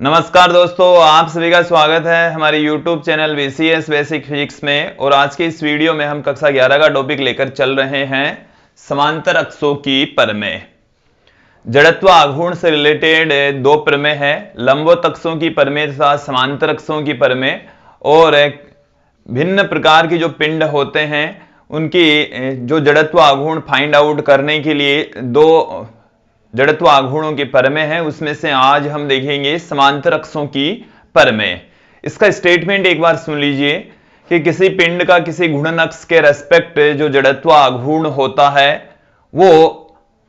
नमस्कार दोस्तों, आप सभी का स्वागत है हमारे YouTube channel VCS basic physics में। और आज के इस वीडियो में हम कक्षा 11 का टॉपिक लेकर चल रहे हैं समांतर अक्षों की प्रमेय। जड़त्व आघूर्ण से रिलेटेड दो प्रमेय है, लंबवत अक्षों की प्रमेय तथा समांतर अक्षों की प्रमेय। और भिन्न प्रकार के जो पिंड होते हैं उनकी जो जड़त्व आघूर्ण फाइंड आउट करने के लिए दो जड़त्व आघूर्णों की प्रमेय है, उसमें से आज हम देखेंगे समांतर अक्षों की प्रमेय। इसका स्टेटमेंट एक बार सुन लीजिए कि किसी पिंड का किसी घूर्णन अक्ष के रेस्पेक्ट जो जड़त्व आघूर्ण होता है वो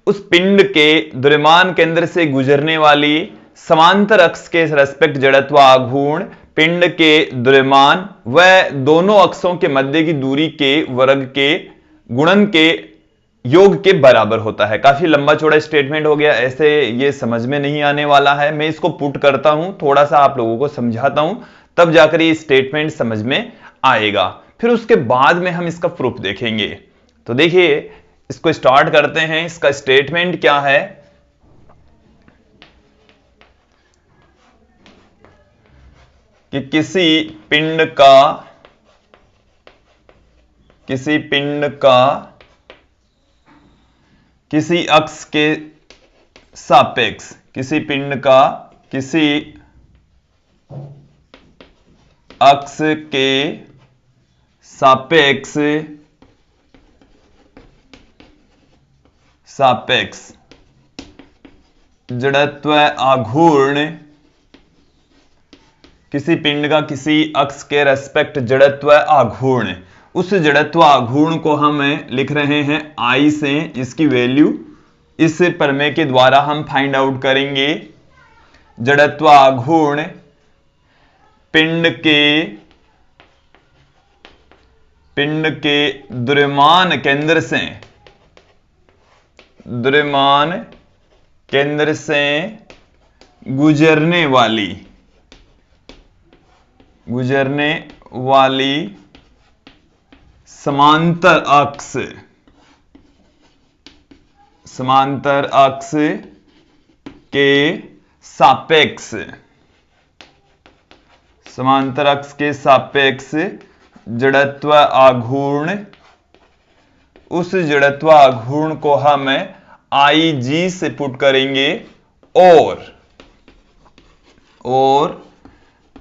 उस पिंड के द्रव्यमान केंद्र से गुजरने वाली समांतर अक्ष के रेस्पेक्ट जड़त्व आघूर्ण पिंड के द्रव्यमान व दोनों अक्षों के मध्य की दूरी के वर्ग के गुणन के योग के बराबर होता है। काफी लंबा चौड़ा स्टेटमेंट हो गया, ऐसे ये समझ में नहीं आने वाला है। मैं इसको पुट करता हूं, थोड़ा सा आप लोगों को समझाता हूं, तब जाकर ये स्टेटमेंट समझ में आएगा। फिर उसके बाद में हम इसका प्रूफ देखेंगे। तो देखिए, इसको स्टार्ट करते हैं। इसका स्टेटमेंट क्या है कि किसी पिंड का किसी अक्ष के सापेक्ष किसी पिंड का किसी अक्ष के सापेक्ष जड़त्व आघूर्ण किसी पिंड का किसी अक्ष के रेस्पेक्ट जड़त्व आघूर्ण, उस जड़त्व आघूर्ण को हम लिख रहे हैं I से। इसकी वैल्यू इस प्रमेय के द्वारा हम फाइंड आउट करेंगे। जड़त्व आघूर्ण पिंड के द्रव्यमान केंद्र से गुजरने वाली समांतर अक्ष के सापेक्ष जड़त्व आघूर्ण, उस जड़त्व आघूर्ण को हम IG से पुट करेंगे और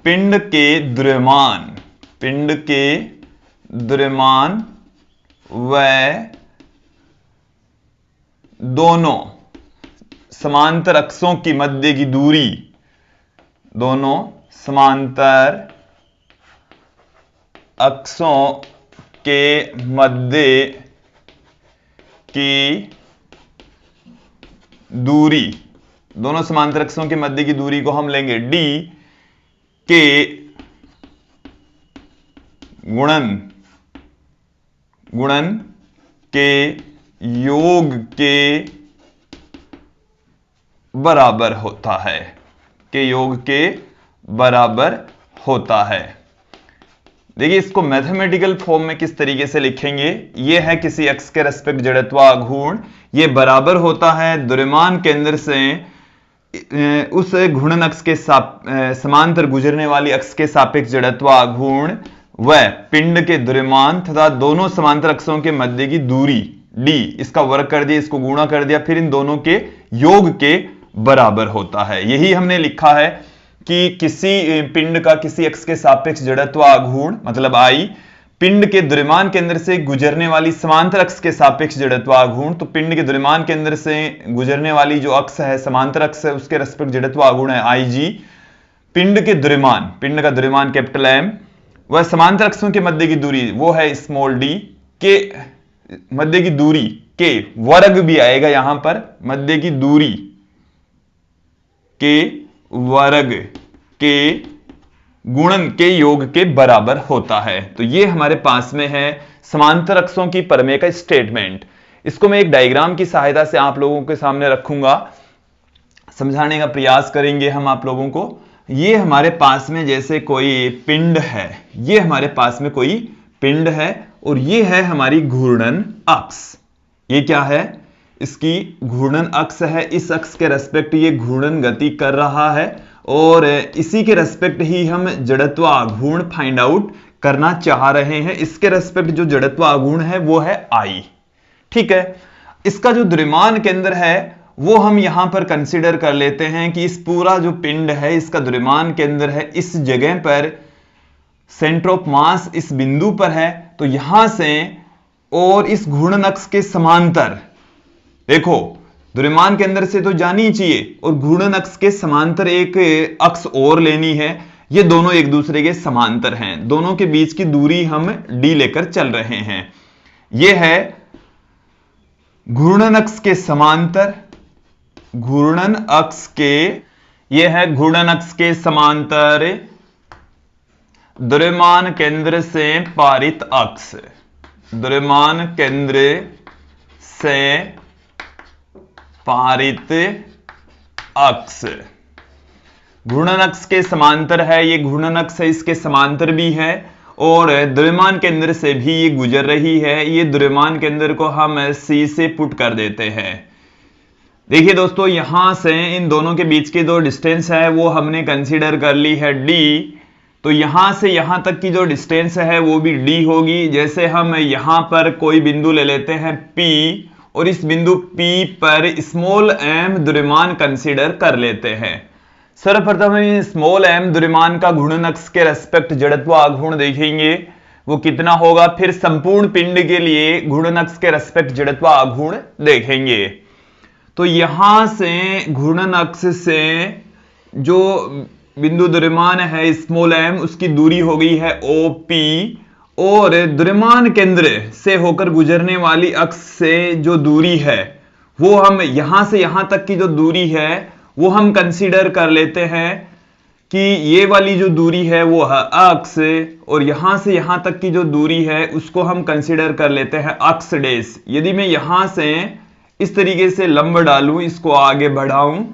पिंड के द्रव्यमान व दोनों समांतर अक्षों की मध्य की दूरी, दोनों समांतर अक्षों के मध्य की दूरी, दोनों समांतर अक्षों के मध्य की दूरी को हम लेंगे D के गुणन के योग के बराबर होता है। देखिए, इसको मैथमेटिकल फॉर्म में किस तरीके से लिखेंगे। यह है किसी अक्ष के रेस्पेक्ट जड़त्व आघूर्ण, यह बराबर होता है द्रव्यमान केंद्र से उस घूर्णन अक्ष के समांतर गुजरने वाली अक्ष के सापेक्ष जड़त्व आघूर्ण व पिंड के द्रव्यमान तथा दोनों समांतर अक्षों के मध्य की दूरी D, इसका वर्ग कर दिया, इसको गुणा कर दिया, फिर इन दोनों के योग के बराबर होता है। यही हमने लिखा है कि किसी पिंड का किसी अक्ष के सापेक्ष जड़त्व आघूर्ण मतलब I, पिंड के द्रव्यमान केंद्र से गुजरने वाली समांतर अक्ष के सापेक्ष जड़त्व आघूर्ण, तो पिंड के द्रव्यमान केंद्र से गुजरने वाली जो अक्ष है, समांतर अक्ष है, उसके रेस्पेक्ट जड़त्व आघूर्ण है IG। पिंड का द्रव्यमान कैपिटल M वह समांतर अक्षों के मध्य की दूरी वो है स्मॉल d, के मध्य की दूरी के वर्ग भी आएगा यहां पर, मध्य की दूरी के वर्ग के गुणन के योग के बराबर होता है। तो ये हमारे पास में है समांतर अक्षों की प्रमेय का स्टेटमेंट। इसको मैं एक डायग्राम की सहायता से आप लोगों के सामने रखूंगा, समझाने का प्रयास करेंगे हम आप लोगों को। ये हमारे पास में जैसे कोई पिंड है, ये हमारे पास में कोई पिंड है और ये है हमारी घूर्णन अक्ष। ये क्या है? इसकी घूर्णन अक्ष है। इस अक्ष के रेस्पेक्ट ये घूर्णन गति कर रहा है और इसी के रेस्पेक्ट ही हम जड़त्व आघूर्ण फाइंड आउट करना चाह रहे हैं। इसके रेस्पेक्ट जो जड़त्व आघूर्ण है वो है I। ठीक है, इसका जो द्रव्यमान केंद्र है वो हम यहां पर कंसीडर कर लेते हैं कि इस पूरा जो पिंड है इसका द्रव्यमान केंद्र है इस जगह पर, सेंटर ऑफ मास इस बिंदु पर है। तो यहां से और इस घूर्णन अक्ष के समांतर, देखो द्रव्यमान केंद्र से तो जानी ही चाहिए, और घूर्णन अक्ष के समांतर एक अक्ष और लेनी है। ये दोनों एक दूसरे के समांतर हैं, दोनों के बीच की दूरी हम d लेकर चल रहे हैं। यह है घूर्णन अक्ष के समांतर, घूर्णन अक्ष के, यह है घूर्णन अक्ष के समांतर द्रव्यमान केंद्र से पारित अक्ष, द्रव्यमान केंद्र से पारित अक्ष। घूर्णन अक्ष के समांतर है, ये घूर्णन अक्ष है, इसके समांतर भी है, और द्रव्यमान केंद्र से भी ये गुजर रही है। ये द्रव्यमान केंद्र को हम C से पुट कर देते हैं। देखिए दोस्तों, यहां से इन दोनों के बीच की जो डिस्टेंस है वो हमने कंसीडर कर ली है D। तो यहां से यहां तक की जो डिस्टेंस है वो भी D होगी। जैसे हम यहां पर कोई बिंदु ले लेते हैं P, और इस बिंदु P पर स्मॉल m द्रव्यमान कंसीडर कर लेते हैं। सर्वप्रथम हम स्मॉल m द्रव्यमान का घूर्णन अक्ष के रेस्पेक्ट जड़त्व आघूर्ण देखेंगे, वो कितना होगा। फिर संपूर्ण पिंड के लिए घूर्णन अक्ष के रेस्पेक्ट जड़त्व आघूर्ण देखेंगे। तो यहां से घूर्णन अक्ष से जो बिंदु द्रव्यमान है स्मॉल m, उसकी दूरी हो गई है OP, और द्रव्यमान केंद्र से होकर गुजरने वाली अक्ष से जो दूरी है वो हम यहां से यहां तक की जो दूरी है वो हम कंसीडर कर लेते हैं कि ये वाली जो दूरी है वो है अक्ष, और यहां से यहां तक की जो दूरी है उसको हम कंसीडर कर लेते हैं अक्ष डेश। यदि मैं यहां से इस तरीके से लंब डालूं, इसको आगे बढ़ाऊं,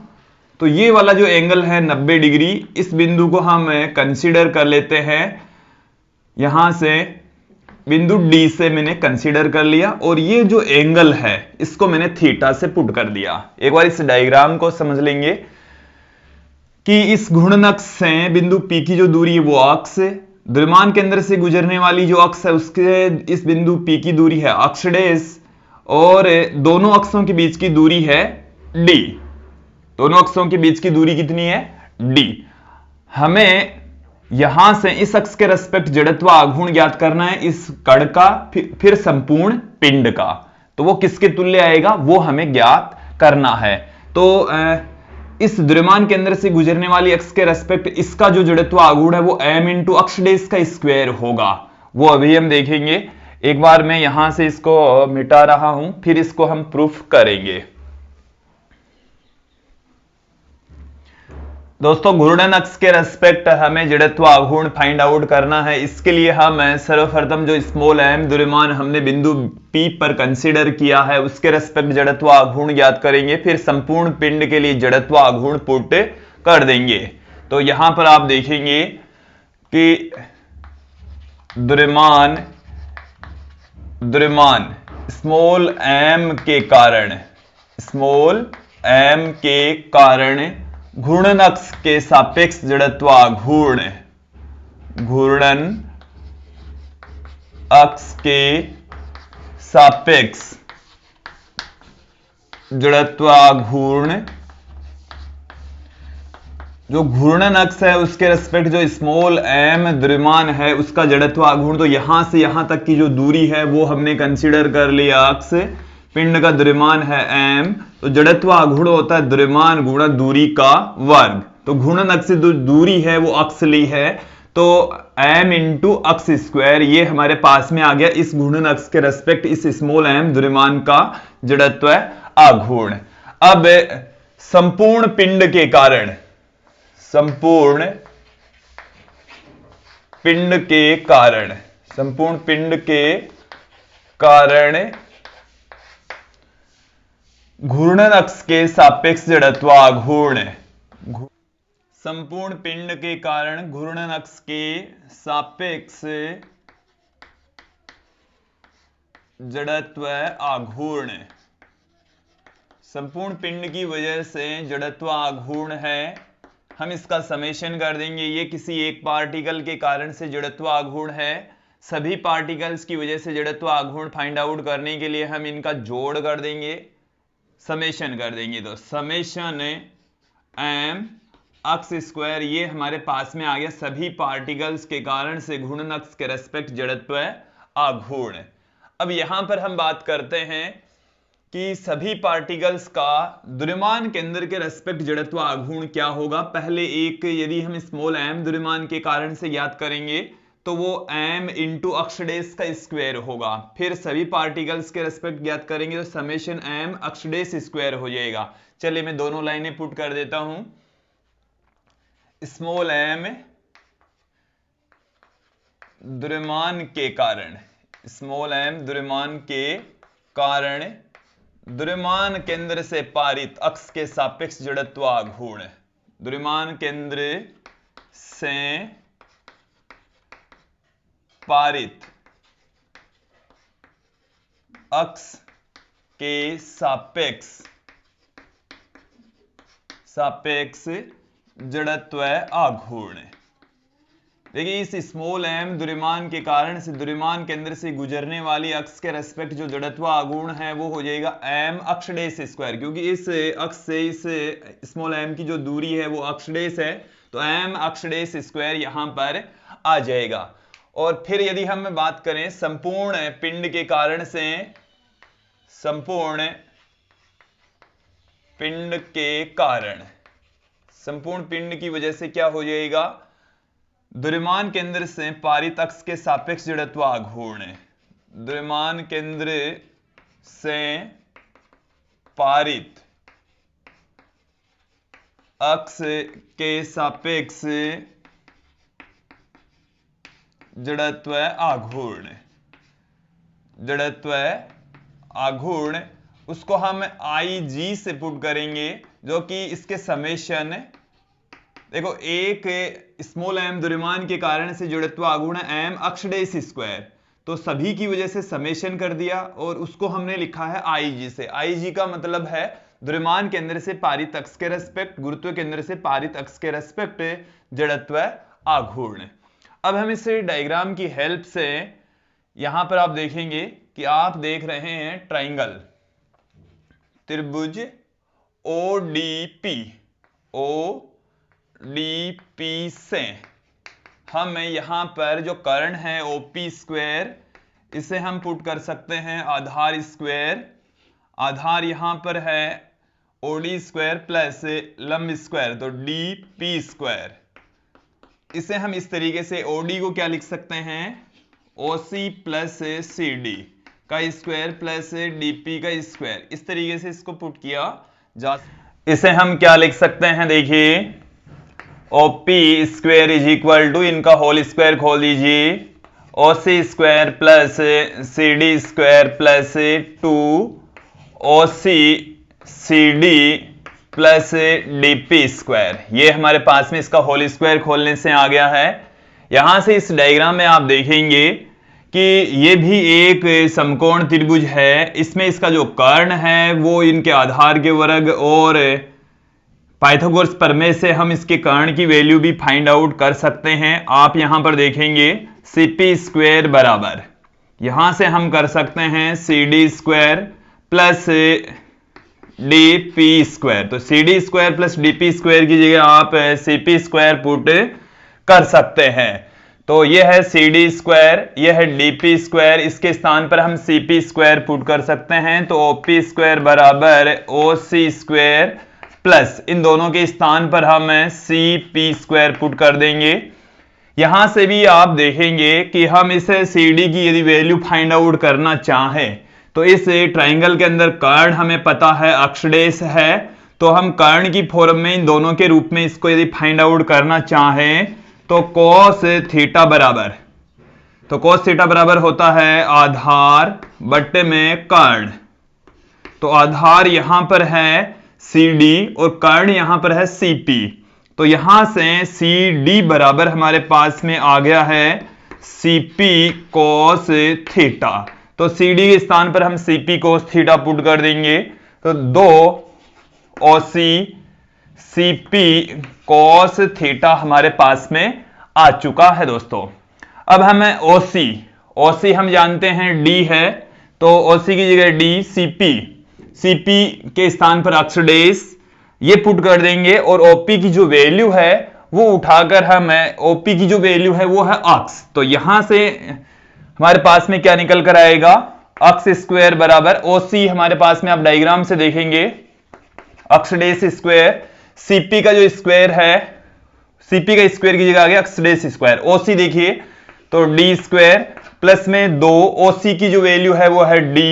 तो ये वाला जो एंगल है 90 डिग्री, इस बिंदु को हम कंसीडर कर लेते हैं। यहां से बिंदु D से मैंने कंसीडर कर लिया, और ये जो एंगल है इसको मैंने थीटा से पुट कर दिया। एक बार इस डायग्राम को समझ लेंगे कि इस घूर्णन अक्ष से बिंदु P की जो दूरी है वो अक्ष, द्रव्यमान केंद्र से गुजरने वाली जो अक्ष है उसके इस बिंदु P की दूरी है अक्ष डेश, और दोनों अक्षों के बीच की दूरी है D। दोनों अक्षों के बीच की दूरी कितनी है D। हमें यहां से इस अक्ष के रेस्पेक्ट जड़त्व आघूर्ण ज्ञात करना है, इस कण का, फिर संपूर्ण पिंड का। तो वो किसके तुल्य आएगा वो हमें ज्ञात करना है। तो इस द्रव्यमान केंद्र से गुजरने वाली अक्ष के रेस्पेक्ट इसका जो जड़त्व आघूर्ण है वो m इंटू अक्ष डेश का स्क्वायर होगा। वो अभी हम देखेंगे। एक बार मैं यहां से इसको मिटा रहा हूं, फिर इसको हम प्रूफ करेंगे। दोस्तों, घूर्णन अक्ष के रेस्पेक्ट हमें जड़त्व आघूर्ण फाइंड आउट करना है। इसके लिए हम सर्वप्रथम जो स्मॉल m द्रव्यमान हमने बिंदु P पर कंसीडर किया है उसके रेस्पेक्ट जड़त्व आघूर्ण ज्ञात करेंगे, फिर संपूर्ण पिंड के लिए जड़त्व आघूर्ण पुट कर देंगे। तो यहां पर आप देखेंगे कि द्रव्यमान स्मॉल m के कारण घूर्णन अक्ष के सापेक्ष जड़त्व आघूर्ण, घूर्णन अक्ष के सापेक्ष जड़त्व आघूर्ण, जो घूर्णन अक्ष है उसके रेस्पेक्ट जो स्मॉल m द्रव्यमान है उसका जड़त्व आघूर्ण, तो यहां से यहां तक की जो दूरी है वो हमने कंसीडर कर लिया अक्ष, पिंड का द्रव्यमान है m, तो जड़त्व आघूर्ण होता है द्रव्यमान गुणा दूरी का वर्ग। तो घूर्णन अक्ष से जो दूरी है वो अक्ष ली है, तो m इंटू अक्ष स्क्वायर ये हमारे पास में आ गया इस घूर्णन अक्ष के रेस्पेक्ट इस स्मॉल m द्रव्यमान का जड़त्व आघूर्ण। अब संपूर्ण पिंड के कारण, संपूर्ण पिंड के कारण घूर्णन अक्ष के सापेक्ष जड़त्व आघूर्ण, संपूर्ण पिंड के कारण घूर्णन अक्ष के सापेक्ष जड़त्व आघूर्ण, संपूर्ण पिंड की वजह से जड़त्व आघूर्ण है हम इसका समेशन कर देंगे। ये किसी एक पार्टिकल के कारण से जड़त्व आघूर्ण है, सभी पार्टिकल्स की वजह से जड़त्व आघूर्ण फाइंड आउट करने के लिए हम इनका जोड़ कर देंगे, समेशन कर देंगे। तो समेशन एम अक्स स्क्वायर, ये हमारे पास में आ गया सभी पार्टिकल्स के कारण से घूर्णन अक्ष के रेस्पेक्ट जड़त्व आघूर्ण। अब यहां पर हम बात करते हैं कि सभी पार्टिकल्स का द्रव्यमान केंद्र के रेस्पेक्ट जड़त्व आघूर्ण क्या होगा। पहले एक यदि हम स्मॉल एम द्रव्यमान के कारण से ज्ञात करेंगे तो वो m इंटू अक्ष डेश का स्क्वायर होगा, फिर सभी पार्टिकल्स के रेस्पेक्ट ज्ञात करेंगे तो समेशन m अक्ष डेश स्क्वायर हो जाएगा। चलिए मैं दोनों लाइनें पुट कर देता हूं। स्मॉल m द्रव्यमान के कारण, स्मॉल m द्रव्यमान के कारण द्रव्यमान केंद्र से पारित अक्ष के सापेक्ष जड़त्व आघूर्ण, द्रव्यमान केंद्र से पारित अक्ष के सापेक्ष जड़त्व आघूर्ण। देखिए इस स्मॉल m द्रव्यमान के कारण से द्रव्यमान केंद्र से गुजरने वाली अक्ष के रेस्पेक्ट जो जड़त्व आघूर्ण है वो हो जाएगा m अक्ष डेश स्क्वायर, क्योंकि इस अक्ष से इस स्मॉल m की जो दूरी है वो अक्ष डेश है, तो m अक्ष डेश स्क्वायर यहां पर आ जाएगा। और फिर यदि हम बात करें संपूर्ण पिंड के कारण से, संपूर्ण पिंड के कारण, संपूर्ण पिंड की वजह से क्या हो जाएगा, द्रव्यमान केंद्र से पारित अक्ष के सापेक्ष जड़त्व आघूर्ण, द्रव्यमान केंद्र से पारित अक्ष के सापेक्ष जड़त्व आघूर्ण, जड़त्व आघूर्ण उसको हम IG से पुट करेंगे, जो कि इसके समेशन, देखो एक स्मॉल m द्रव्यमान के कारण से जड़त्व आघूर्ण m अक्ष डेश स्क्वायर, तो सभी की वजह से समेशन कर दिया और उसको हमने लिखा है IG से। IG का मतलब है द्रव्यमान केंद्र से पारित अक्ष के रेस्पेक्ट, गुरुत्व केंद्र से पारित अक्ष के रेस्पेक्ट जड़त्व आघूर्ण। अब हम इस डायग्राम की हेल्प से यहां पर आप देखेंगे कि आप देख रहे हैं ट्राइंगल, त्रिभुज ODP से हम यहां पर जो कर्ण है OP स्क्वायर, इसे हम पुट कर सकते हैं आधार स्क्वायर, आधार यहां पर है OD स्क्वायर प्लस लंब स्क्वायर, तो DP स्क्वायर। इसे हम इस तरीके से OD को क्या लिख सकते हैं, OC प्लस CD का स्क्वायर प्लस DP का स्क्वायर, इस तरीके से इसको पुट किया जा। इसे हम क्या लिख सकते हैं, देखिए OP square is equal to, इनका होल स्क्वायर खोल दीजिए, OC square plus CD square plus 2OC CD plus DP square. ये हमारे पास में इसका होल स्क्वायर खोलने से आ गया है। यहां से इस डायग्राम में आप देखेंगे कि ये भी एक समकोण त्रिभुज है, इसमें इसका जो कर्ण है वो इनके आधार के वर्ग और पाइथागोरस प्रमेय से हम इसके कर्ण की वैल्यू भी फाइंड आउट कर सकते हैं। आप यहां पर देखेंगे CP स्क्वायर बराबर, यहां से हम कर सकते हैं CD square plus DP square, तो CD square plus DP square की जगह आप CP स्क्वायर पुट कर सकते हैं। तो यह है CD स्क्वायर, यह है DP स्क्वायर, इसके स्थान पर हम CP स्क्वायर पुट कर सकते हैं, तो OP स्क्वायर बराबर OC स्क्वायर प्लस इन दोनों के स्थान पर हम CP स्क्वायर पुट कर देंगे। यहां से भी आप देखेंगे कि हम इस CD की यदि वैल्यू फाइंड आउट करना चाहें तो इस ट्राइंगल के अंदर कर्ण हमें पता है अक्ष डेश है, तो हम कर्ण की फॉर्म में इन दोनों के रूप में इसको यदि फाइंड आउट करना चाहें तो cos थीटा बराबर, तो cos थीटा बराबर होता है आधार बट्टे में कर्ण, तो आधार यहां पर है CD और कर्ण यहां पर है CP, तो यहां से CD बराबर हमारे पास में आ गया है CP cos थीटा, तो CD के स्थान पर हम CP cos थीटा पुट कर देंगे, तो 2 OC Cp cos थीटा हमारे पास में आ चुका है दोस्तों। अब हमें OC हम जानते हैं D है, तो OC की जगह D, Cp के स्थान पर अक्ष डेस ये पुट कर देंगे और OP की जो वैल्यू है वो उठाकर हमें OP की जो वैल्यू है वो है अक्ष, तो यहां से हमारे पास में क्या निकल कर आएगा, अक्ष स्क्वायर बराबर OC हमारे पास में आप डायग्राम से देखेंगे अक्ष डेस स्क्वायर, Cp का जो स्क्वायर है, Cp का स्क्वायर की जगह आ गया अक्ष डेस स्क्वायर, OC देखिए तो D स्क्वायर प्लस में 2, OC की जो वैल्यू है वो है D,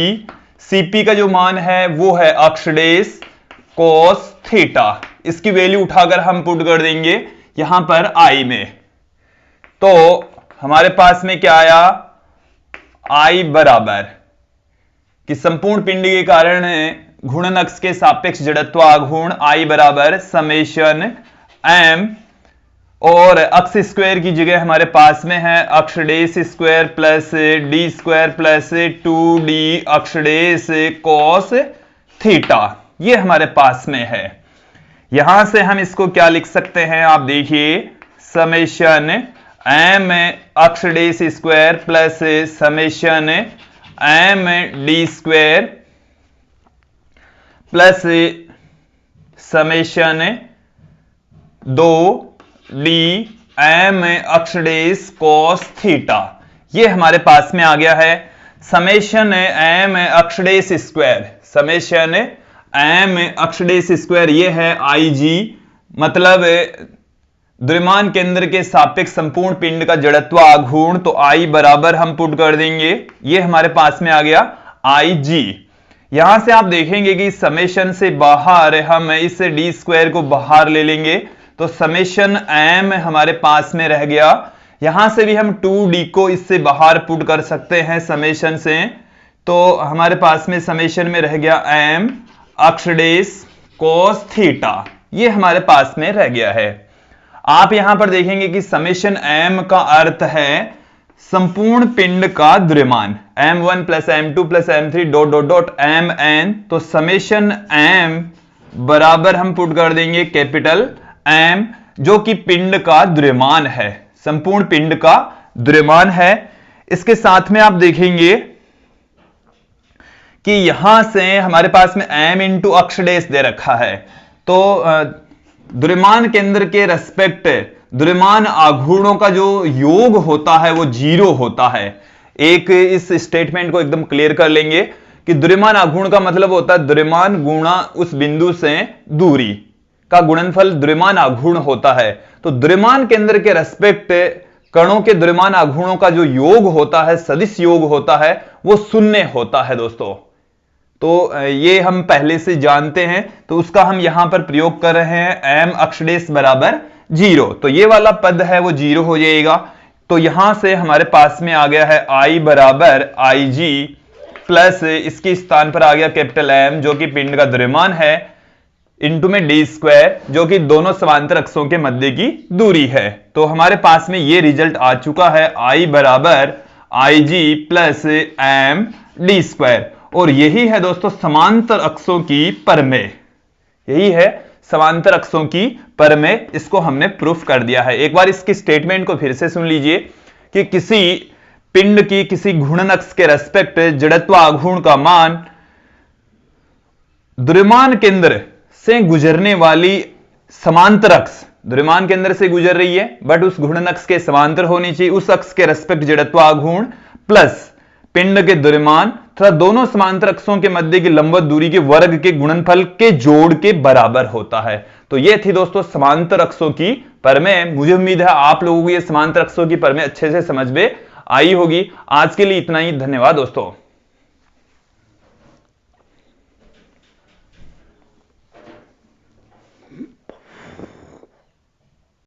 Cp का जो मान है वो है अक्ष डेस कोस थीटा, इसकी वैल्यू उठाकर हम पुट कर देंगे यहां पर I में, तो हमारे पास में क्या आया, I बराबर कि संपूर्ण पिंड के कारण घूर्णन अक्ष के सापेक्ष जड़त्व आघूर्ण I बराबर समेशन m, और अक्ष स्क्वायर की जगह हमारे पास में है अक्ष डेस square plus D square plus 2D अक्ष डेस कोस थीटा, ये हमारे पास में है। यहां से हम इसको क्या लिख सकते हैं, आप देखिए समेशन m अक्ष डेस square plus summation m D square plus summation 2D m अक्ष डेस कोस थीटा, ये हमारे पास में आ गया है। समेशन m अक्ष डेस स्क्वायर, समेशन m अक्ष डेस स्क्वायर ये है IG, मतलब द्रव्यमान केंद्र के सापेक्ष संपूर्ण पिंड का जड़त्व आघूर्ण, तो I बराबर हम पुट कर देंगे, ये हमारे पास में आ गया IG। यहां से आप देखेंगे कि समेशन से बाहर हम इस D स्क्वायर को बाहर ले लेंगे, तो समेशन m हमारे पास में रह गया, यहां से भी हम 2D को इससे बाहर पुट कर सकते हैं समेशन से, तो हमारे पास में समेशन में रह गया m अक्ष डेस कोस थीटा, ये हमारे पास में रह गया है। आप यहां पर देखेंगे कि समेशन m का अर्थ है संपूर्ण पिंड का द्रव्यमान, m1 plus m2 plus m3 dot dot dot mn, तो समेशन m बराबर हम पुट कर देंगे कैपिटल M, जो कि पिंड का द्रव्यमान है, संपूर्ण पिंड का द्रव्यमान है। इसके साथ में आप देखेंगे कि यहां से हमारे पास में m इंटू अक्ष डेस दे रखा है, तो द्रव्यमान केंद्र के रेस्पेक्ट द्रव्यमान आघूर्णों का जो योग होता है वो 0 होता है। एक इस स्टेटमेंट को एकदम क्लियर कर लेंगे कि द्रव्यमान आघूर्ण का मतलब होता है द्रव्यमान गुणा उस बिंदु से दूरी का गुणनफल द्रव्यमान आघूर्ण होता है, तो द्रव्यमान केंद्र के रेस्पेक्ट कणों के द्रव्यमान आघूर्णों का जो योग होता है, सदिश योग होता है, वो 0 होता है दोस्तों। तो ये हम पहले से जानते हैं, तो उसका हम यहां पर प्रयोग कर रहे हैं m अक्ष डेस बराबर 0, तो ये वाला पद है वो 0 हो जाएगा, तो यहां से हमारे पास में आ गया है I बराबर IG प्लस इसके स्थान पर आ गया कैपिटल M जो कि पिंड का द्रव्यमान है, इंटू में D स्क्वायर जो कि दोनों समांतर अक्षों के मध्य की दूरी है। तो हमारे पास में ये रिजल्ट आ चुका है I बराबर IG plus M D square, और यही है दोस्तों समांतर अक्षों की परमेय, यही है समांतर अक्षों की परमेय, इसको हमने प्रूफ कर दिया है। एक बार इसकी स्टेटमेंट को फिर से सुन लीजिए कि किसी पिंड की किसी घूर्णन अक्ष के रेस्पेक्ट जड़त्व आघूर्ण का मान द्रव्यमान केंद्र से गुजरने वाली समांतर अक्ष, द्रव्यमान केंद्र से गुजर रही है बट उस घूर्णन अक्ष के समांतर होनी चाहिए, उस अक्ष के रेस्पेक्ट जड़त्व आघूर्ण प्लस पिंड के द्रव्यमान तथा दोनों समांतर अक्षों के मध्य की लंबवत दूरी के वर्ग के गुणनफल के जोड़ के बराबर होता है। तो ये थी दोस्तों समांतर अक्षों की परमेय। मुझे उम्मीद है आप लोगों को ये समांतर अक्षों की परमेय अच्छे से समझ में आई होगी। आज के लिए इतना ही, धन्यवाद दोस्तों।